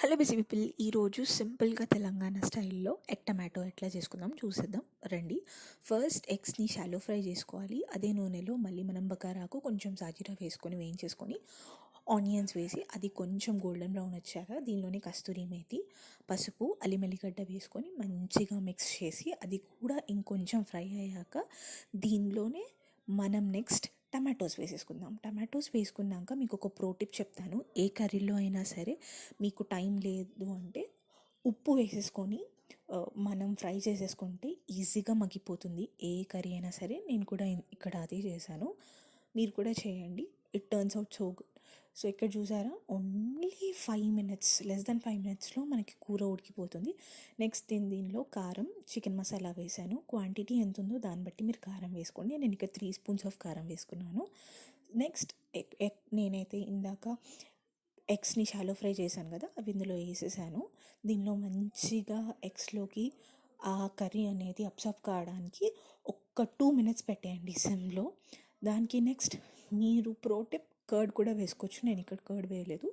Hello busy people. ఈరోజు సింపుల్గా తెలంగాణ స్టైల్లో ఎగ్ టమాటో ఎట్లా చేసుకుందాం చూసేద్దాం రండి. ఫస్ట్ ఎగ్స్ని షాలో ఫ్రై చేసుకోవాలి. అదే నూనెలో మళ్ళీ మనం బగారాకు కొంచెం సాజీరా వేసుకొని వేయించేసుకొని ఆనియన్స్ వేసి అది కొంచెం గోల్డెన్ బ్రౌన్ వచ్చాక దీనిలోనే కస్తూరి మేతి, పసుపు, అల్లిమెల్లిగడ్డ వేసుకొని మంచిగా మిక్స్ చేసి అది కూడా ఇంకొంచెం ఫ్రై అయ్యాక దీనిలోనే మనం నెక్స్ట్ టమాటోస్ వేసేసుకుందాం. టమాటోస్ వేసుకున్నాక మీకు ఒక ప్రో టిప్ చెప్తాను. ఏ కర్రీలో అయినా సరే మీకు టైం లేదు అంటే ఉప్పు వేసేసుకొని మనం ఫ్రై చేసేసుకుంటే ఈజీగా మగ్గిపోతుంది ఏ కర్రీ అయినా సరే. నేను కూడా ఇక్కడ అదే చేశాను, మీరు కూడా చేయండి. It turns out so good. So ఇక్కడ చూసారా, ఓన్లీ 5 మినిట్స్, లెస్ దెన్ 5 మినిట్స్లో మనకి కూర ఉడికిపోతుంది. నెక్స్ట్ దీనిలో కారం, చికెన్ మసాలా వేసాను. క్వాంటిటీ ఎంత ఉందో దాన్ని బట్టి మీరు కారం వేసుకోండి. నేను ఇక్కడ 3 స్పూన్స్ ఆఫ్ కారం వేసుకున్నాను. నెక్స్ట్ నేనైతే ఇందాక ఎగ్స్ని షాలో ఫ్రై చేశాను కదా, అవి ఇందులో వేసేసాను. దీనిలో మంచిగా ఎగ్స్లోకి ఆ కర్రీ అనేది అబ్సార్బ్ కావడానికి ఒక్క 2 మినిట్స్ పెట్టేయండి సిమ్లో. దానికి నెక్స్ట్ మీరు ప్రో టిప్, కర్డ్ కూడా వేసుకోవచ్చు. నేను ఇక్కడ కర్డ్ వేయలేదు.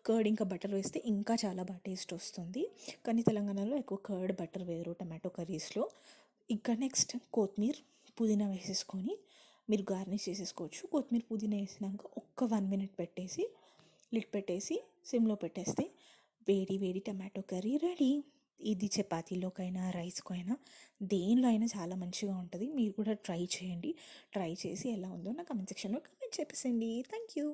కర్డ్ ఇంకా బటర్ వేస్తే ఇంకా చాలా బాగా టేస్ట్ వస్తుంది. కానీ తెలంగాణలో ఎక్కువ కర్డ్ బటర్ వేయరు టమాటో కర్రీస్లో. ఇంకా నెక్స్ట్ కొత్తిమీర, పుదీనా వేసేసుకొని మీరు గార్నిష్ చేసేసుకోవచ్చు. కొత్తిమీర, పుదీనా వేసినాక ఒక్క 1 మినిట్ పెట్టేసి లిడ్ పెట్టేసి సిమ్లో పెట్టేస్తే వేడి వేడి టమాటో కర్రీ రెడీ. ఇది చపాతీలోకైనా రైస్కైనా దేనిలో అయినా చాలా మంచిగా ఉంటుంది. మీరు కూడా ట్రై చేయండి. ట్రై చేసి ఎలా ఉందో నా కమెంట్ సెక్షన్లో కమెంట్ చెప్పేసండి. Thank you.